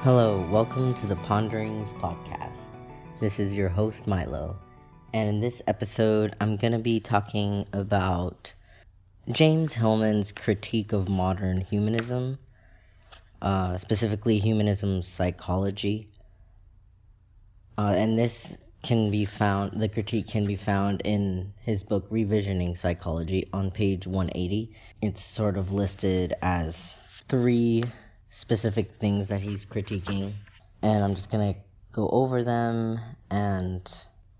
Hello, welcome to the Ponderings podcast. This is your host Milo, and in this episode I'm going to be talking about James Hillman's critique of modern humanism, specifically humanism's psychology. And this can be found, the critique can be found in his book Revisioning Psychology on page 180. It's sort of listed as three specific things that he's critiquing, and I'm just going to go over them and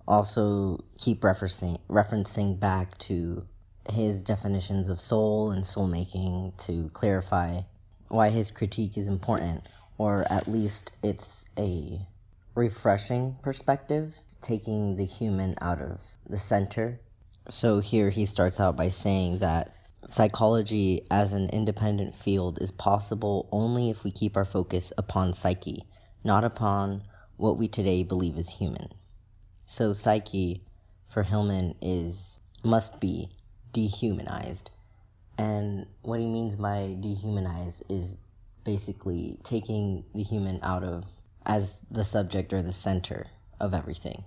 also keep referencing back to his definitions of soul and soul making to clarify why his critique is important, or at least it's a refreshing perspective, taking the human out of the center. So here he starts out by saying that psychology as an independent field is possible only if we keep our focus upon psyche, not upon what we today believe is human. So psyche, for Hillman, must be dehumanized. And what he means by dehumanized is basically taking the human out of as the subject or the center of everything.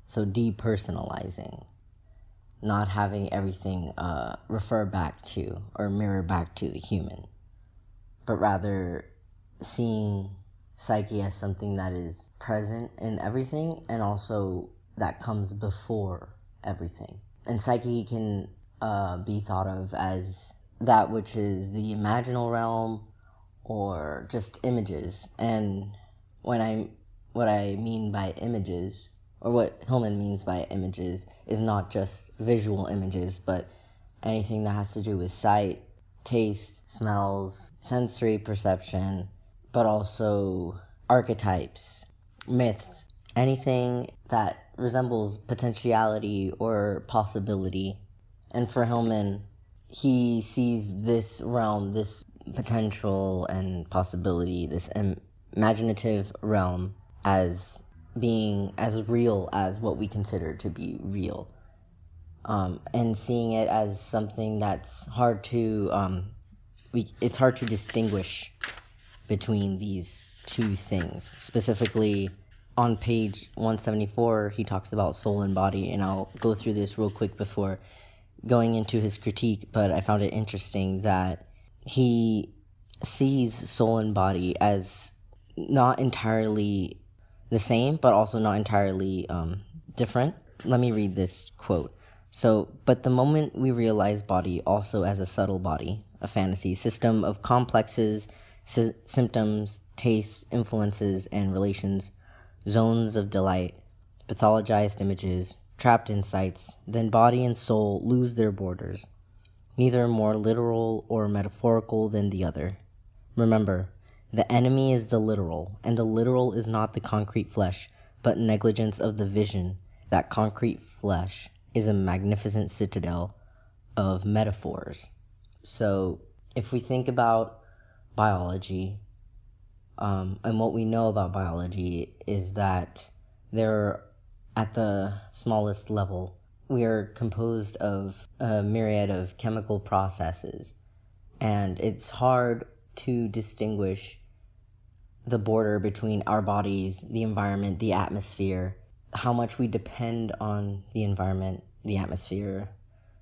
So depersonalizing. Not having everything refer back to or mirror back to the human, but rather seeing psyche as something that is present in everything and also that comes before everything. And psyche can be thought of as that which is the imaginal realm or just images. And what I mean by images, or what Hillman means by images, is not just visual images, but anything that has to do with sight, taste, smells, sensory perception, but also archetypes, myths, anything that resembles potentiality or possibility. And for Hillman, he sees this realm, this potential and possibility, this imaginative realm, as being as real as what we consider to be real, and seeing it as something that's hard to it's hard to distinguish between these two things. Specifically, on page 174, he talks about soul and body, and I'll go through this real quick before going into his critique, but I found it interesting that he sees soul and body as not entirely the same, but also not entirely different. Let me read this quote. So, but the moment we realize body also as a subtle body, a fantasy system of complexes, symptoms, tastes, influences, and relations, zones of delight, pathologized images, trapped insights, then body and soul lose their borders, neither more literal or metaphorical than the other. Remember, the enemy is the literal, and the literal is not the concrete flesh, but negligence of the vision. That concrete flesh is a magnificent citadel of metaphors. So, if we think about biology, and what we know about biology is that at the smallest level, we are composed of a myriad of chemical processes, and it's hard to distinguish the border between our bodies, the environment, the atmosphere, how much we depend on the environment, the atmosphere,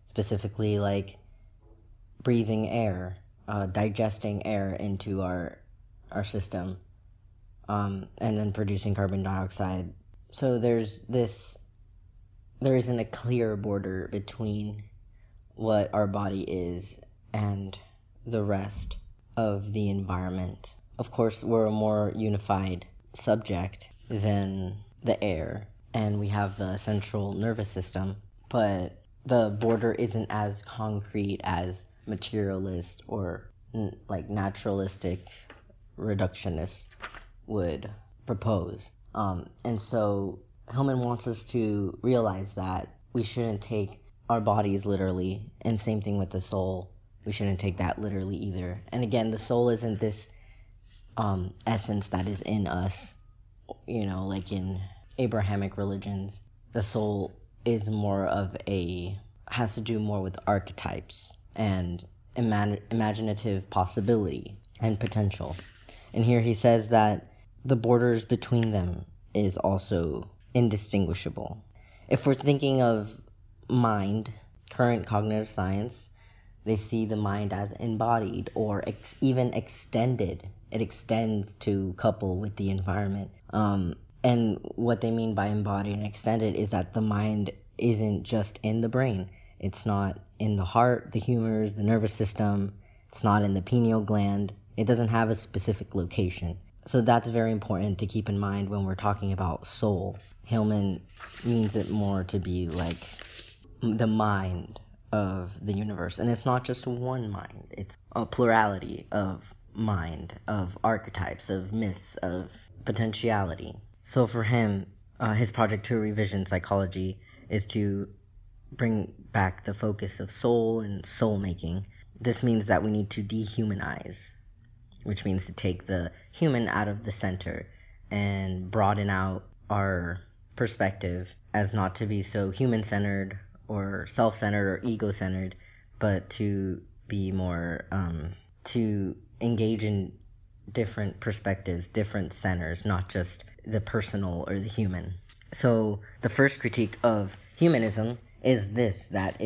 specifically like breathing air, digesting air into our system, and then producing carbon dioxide. So there isn't a clear border between what our body is and the rest of the environment. Of course, we're a more unified subject than the air, and we have the central nervous system, but the border isn't as concrete as materialist or like naturalistic reductionists would propose. And so Hillman wants us to realize that we shouldn't take our bodies literally, and same thing with the soul. We shouldn't take that literally either. And again, the soul isn't this essence that is in us, like in Abrahamic religions. The soul is has to do more with archetypes and imaginative possibility and potential. And here he says that the borders between them is also indistinguishable. If we're thinking of mind, current cognitive science, they see the mind as embodied or even extended. It extends to couple with the environment. And what they mean by embodied and extended is that the mind isn't just in the brain. It's not in the heart, the humors, the nervous system. It's not in the pineal gland. It doesn't have a specific location. So that's very important to keep in mind when we're talking about soul. Hillman means it more to be like the mind of the universe. And it's not just one mind. It's a plurality of mind, of archetypes, of myths, of potentiality. So for him, his project to revision psychology is to bring back the focus of soul and soul making. This means that we need to dehumanize, which means to take the human out of the center and broaden out our perspective as not to be so human-centered or self-centered or ego-centered, but to be more, to engage in different perspectives, different centers, not just the personal or the human. So the first critique of humanism is this, that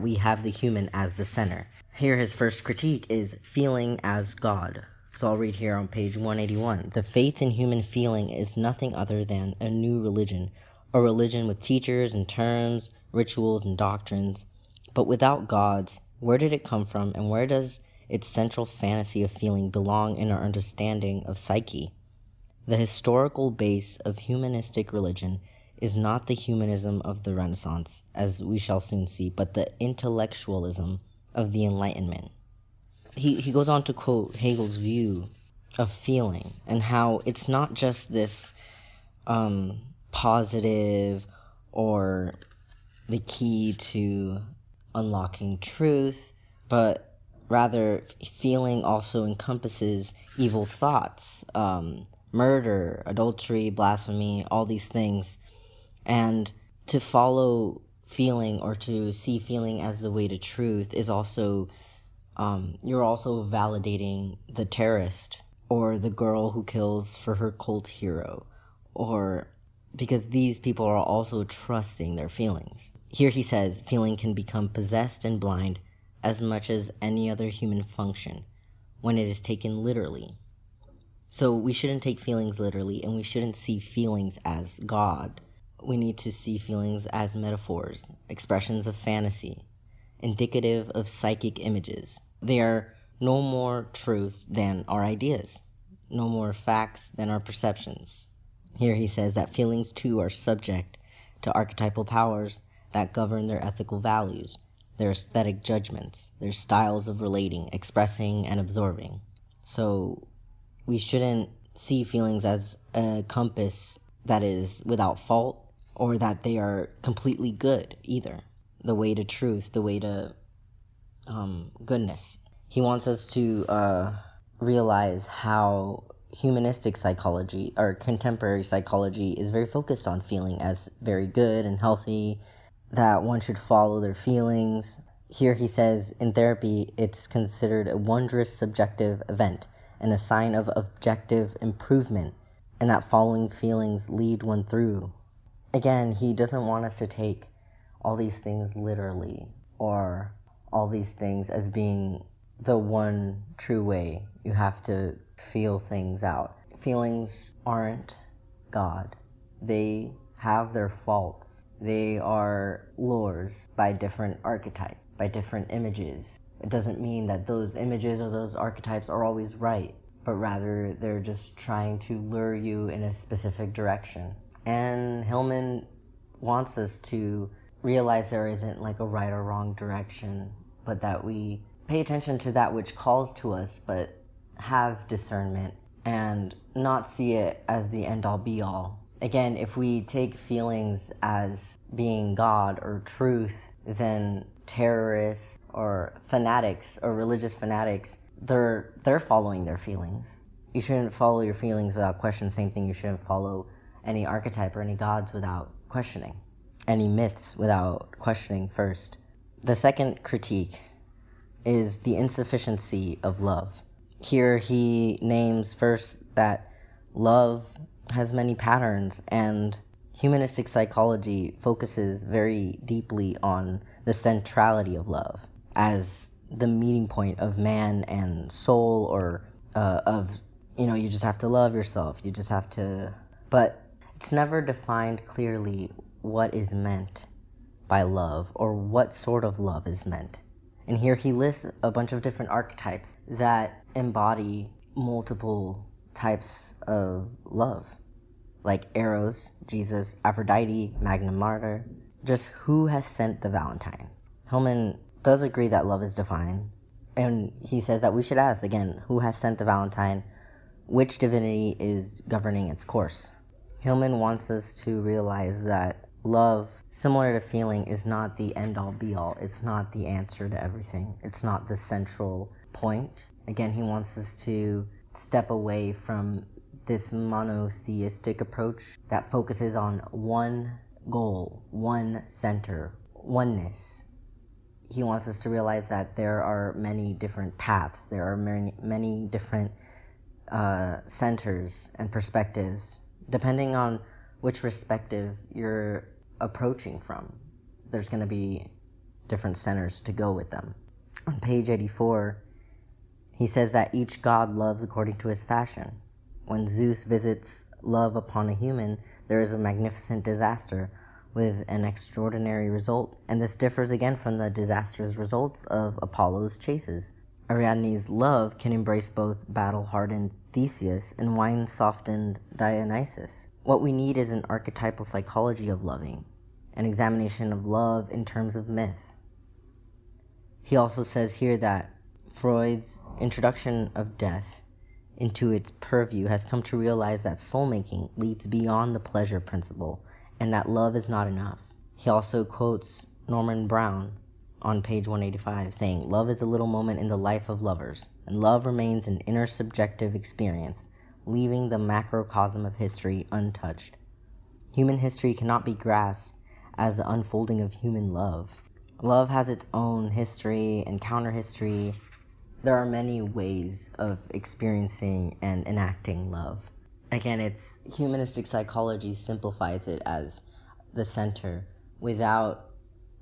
we have the human as the center. Here his first critique is feeling as God. So I'll read here on page 181. The faith in human feeling is nothing other than a new religion, a religion with teachers and terms, rituals and doctrines. But without gods, where did it come from, and where does its central fantasy of feeling belong in our understanding of psyche? The historical base of humanistic religion is not the humanism of the Renaissance, as we shall soon see, but the intellectualism of the Enlightenment. He goes on to quote Hegel's view of feeling and how it's not just this positive or the key to unlocking truth, but rather feeling also encompasses evil thoughts, murder, adultery, blasphemy, all these things. And to follow feeling or to see feeling as the way to truth is also, you're also validating the terrorist or the girl who kills for her cult hero, or because these people are also trusting their feelings. Here he says, feeling can become possessed and blind as much as any other human function when it is taken literally. So we shouldn't take feelings literally, and we shouldn't see feelings as God. We need to see feelings as metaphors, expressions of fantasy, indicative of psychic images. They are no more truth than our ideas, no more facts than our perceptions. Here he says that feelings too are subject to archetypal powers that govern their ethical values, their aesthetic judgments, their styles of relating, expressing, and absorbing. So we shouldn't see feelings as a compass that is without fault, or that they are completely good either. The way to truth, the way to goodness. He wants us to realize how humanistic psychology, or contemporary psychology, is very focused on feeling as very good and healthy, that one should follow their feelings. Here he says, in therapy, it's considered a wondrous subjective event and a sign of objective improvement, and that following feelings lead one through. Again, he doesn't want us to take all these things literally, or all these things as being the one true way. You have to feel things out. Feelings aren't God. They have their faults. They are lures by different archetypes, by different images. It doesn't mean that those images or those archetypes are always right, but rather they're just trying to lure you in a specific direction. And Hillman wants us to realize there isn't like a right or wrong direction, but that we pay attention to that which calls to us, but have discernment and not see it as the end-all be-all. Again, if we take feelings as being God or truth, then terrorists or fanatics or religious fanatics, they're following their feelings. You shouldn't follow your feelings without question. Same thing, you shouldn't follow any archetype or any gods without questioning, any myths without questioning first. The second critique is the insufficiency of love. Here he names first that love has many patterns, and humanistic psychology focuses very deeply on the centrality of love as the meeting point of man and soul, or you just have to love yourself. You just have to, but it's never defined clearly what is meant by love or what sort of love is meant. And here he lists a bunch of different archetypes that embody multiple types of love, like Eros, Jesus, Aphrodite, Magna Martyr. Just who has sent the Valentine? Hillman does agree that love is divine, and he says that we should ask, again, who has sent the Valentine? Which divinity is governing its course? Hillman wants us to realize that love, similar to feeling, is not the end-all be-all. It's not the answer to everything. It's not the central point. Again, he wants us to step away from this monotheistic approach that focuses on one goal, one center, oneness. He wants us to realize that there are many different paths. There are many different centers and perspectives. Depending on which perspective you're approaching from, there's going to be different centers to go with them. On page 84, he says that each god loves according to his fashion. When Zeus visits love upon a human, there is a magnificent disaster with an extraordinary result, and this differs again from the disastrous results of Apollo's chases. Ariadne's love can embrace both battle-hardened Theseus and wine-softened Dionysus. What we need is an archetypal psychology of loving, an examination of love in terms of myth. He also says here that Freud's introduction of death into its purview has come to realize that soul-making leads beyond the pleasure principle, and that love is not enough. He also quotes Norman Brown on page 185, saying, "Love is a little moment in the life of lovers, and love remains an inner subjective experience, leaving the macrocosm of history untouched. Human history cannot be grasped as the unfolding of human love. Love has its own history and counter-history. There are many ways of experiencing and enacting love." Again, it's humanistic psychology simplifies it as the center without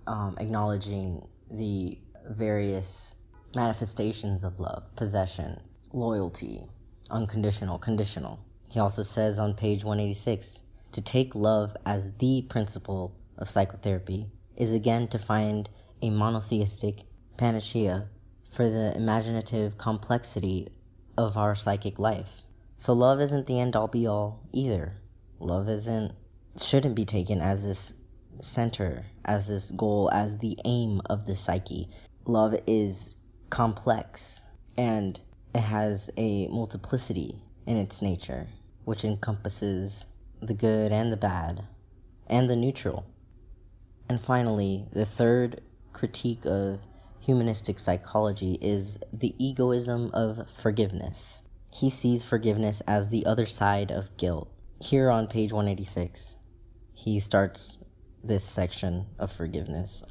acknowledging the various manifestations of love: possession, loyalty, unconditional, conditional. He also says on page 186, to take love as the principle of psychotherapy is again to find a monotheistic panacea for the imaginative complexity of our psychic life. So love isn't the end-all be-all either. Love shouldn't be taken as this center, as this goal, as the aim of the psyche. Love is complex, and it has a multiplicity in its nature, which encompasses the good and the bad, and the neutral. And finally, the third critique of humanistic psychology is the egoism of forgiveness. He sees forgiveness as the other side of guilt. Here on page 186, he starts this section of forgiveness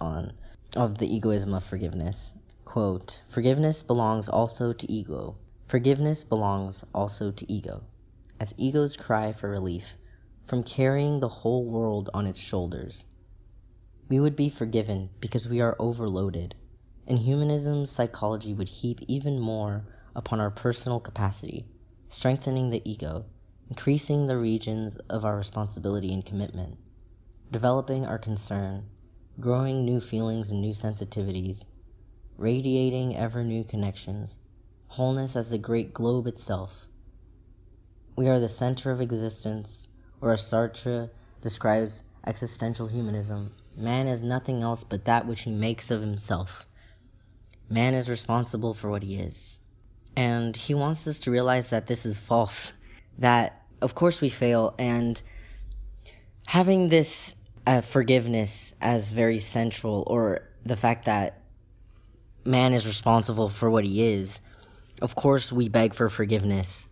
of the egoism of forgiveness. Quote, "Forgiveness belongs also to ego. Forgiveness belongs also to ego. As ego's cry for relief from carrying the whole world on its shoulders. We would be forgiven because we are overloaded, and humanism's psychology would heap even more upon our personal capacity, strengthening the ego, increasing the regions of our responsibility and commitment, developing our concern, growing new feelings and new sensitivities, radiating ever new connections, wholeness as the great globe itself. We are the center of existence, or as Sartre describes existential humanism, man is nothing else but that which he makes of himself. Man is responsible for what he is." And he wants us to realize that this is false, that of course we fail, and having this forgiveness as very central, or the fact that man is responsible for what he is, of course we beg for forgiveness,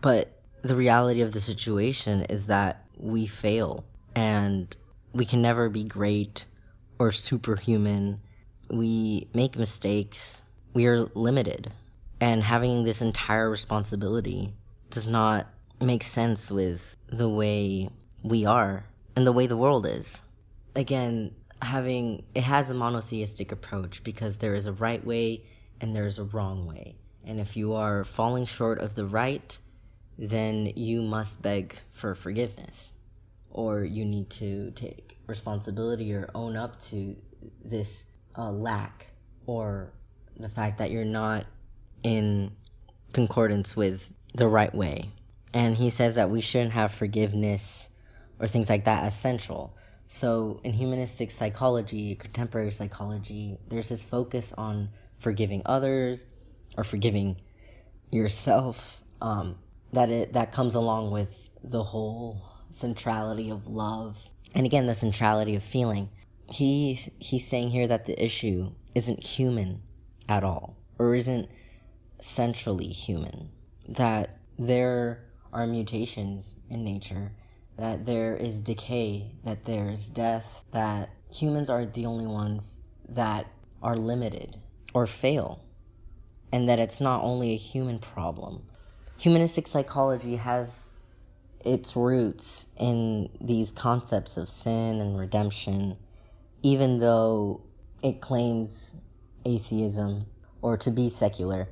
but the reality of the situation is that we fail, and we can never be great or superhuman. We make mistakes. We are limited. And having this entire responsibility does not makes sense with the way we are and the way the world is. Again, it has a monotheistic approach because there is a right way and there is a wrong way. And if you are falling short of the right, then you must beg for forgiveness, or you need to take responsibility or own up to this lack, or the fact that you're not in concordance with the right way. And he says that we shouldn't have forgiveness or things like that as central. So in humanistic psychology, contemporary psychology, there's this focus on forgiving others or forgiving yourself, that comes along with the whole centrality of love, and again the centrality of feeling. He's saying here that the issue isn't human at all, or isn't centrally human, that there are mutations in nature, that there is decay, that there's death, that humans aren't the only ones that are limited or fail, and that it's not only a human problem. Humanistic psychology has its roots in these concepts of sin and redemption, even though it claims atheism or to be secular,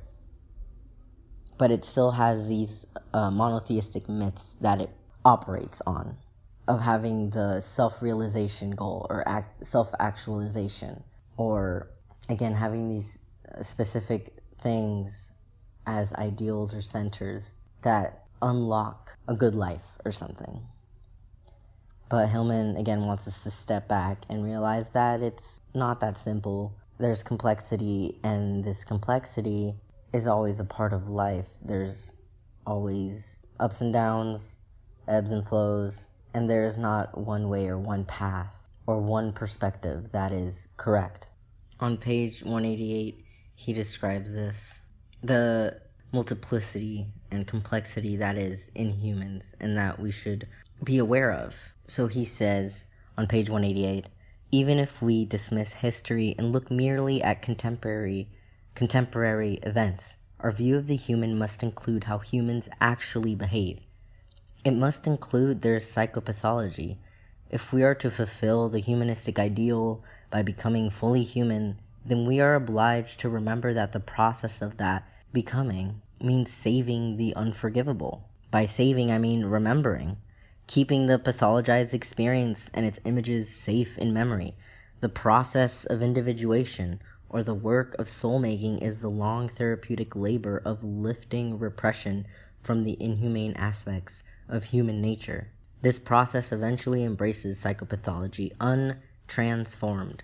but it still has these monotheistic myths that it operates on, of having the self-realization goal or self-actualization, or again having these specific things as ideals or centers that unlock a good life or something. But Hillman again wants us to step back and realize that it's not that simple. There's complexity, and this complexity is always a part of life. There's always ups and downs, ebbs and flows, and there's not one way or one path or one perspective that is correct. On page 188, he describes this, the multiplicity and complexity that is in humans and that we should be aware of. So he says on page 188, even if we dismiss history and look merely at contemporary events, our view of the human must include how humans actually behave. It must include their psychopathology. If we are to fulfill the humanistic ideal by becoming fully human, then we are obliged to remember that the process of that becoming means saving the unforgivable. By saving, I mean remembering, keeping the pathologized experience and its images safe in memory. The process of individuation, or the work of soul-making, is the long therapeutic labor of lifting repression from the inhumane aspects of human nature. This process eventually embraces psychopathology untransformed.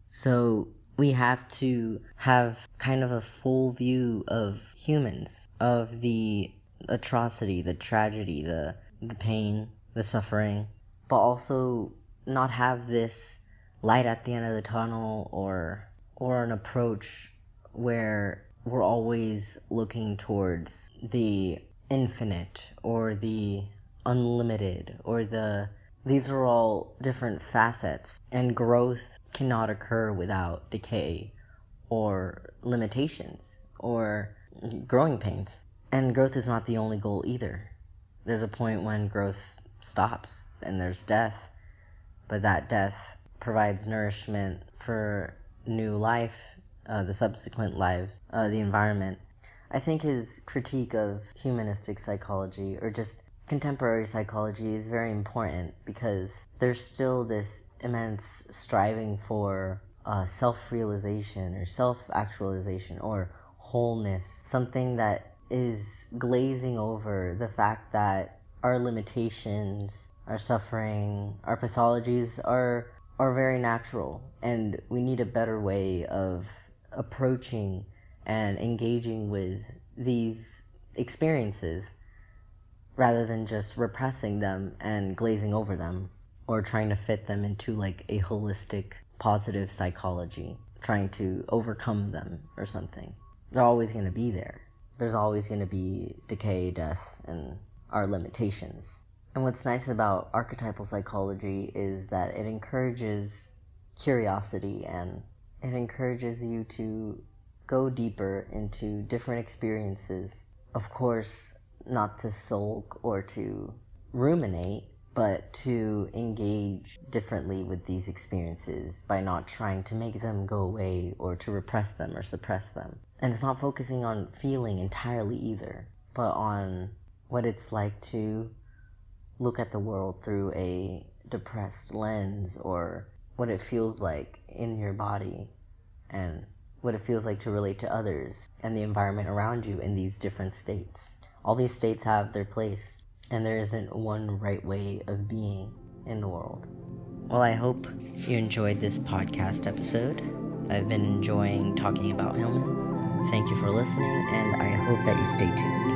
So we have to have kind of a full view of humans, of the atrocity, the tragedy, the pain, the suffering, but also not have this light at the end of the tunnel or an approach where we're always looking towards the infinite or the unlimited, or these are all different facets, and growth cannot occur without decay or limitations or growing pains. And growth is not the only goal either. There's a point when growth stops and there's death, but that death provides nourishment for new life, the subsequent lives, the environment. I think his critique of humanistic psychology, or just contemporary psychology, is very important because there's still this immense striving for self-realization or self-actualization or wholeness, something that is glazing over the fact that our limitations, our suffering, our pathologies are very natural, and we need a better way of approaching and engaging with these experiences rather than just repressing them and glazing over them, or trying to fit them into like a holistic positive psychology, trying to overcome them or something. They're always going to be there. There's always going to be decay, death, and our limitations. And what's nice about archetypal psychology is that it encourages curiosity, and it encourages you to go deeper into different experiences. Of course, not to sulk or to ruminate, but to engage differently with these experiences by not trying to make them go away or to repress them or suppress them. And it's not focusing on feeling entirely either, but on what it's like to look at the world through a depressed lens, or what it feels like in your body, and what it feels like to relate to others and the environment around you in these different states. All these states have their place, and there isn't one right way of being in the world. Well, I hope you enjoyed this podcast episode. I've been enjoying talking about Hillman. Thank you for listening, and I hope that you stay tuned.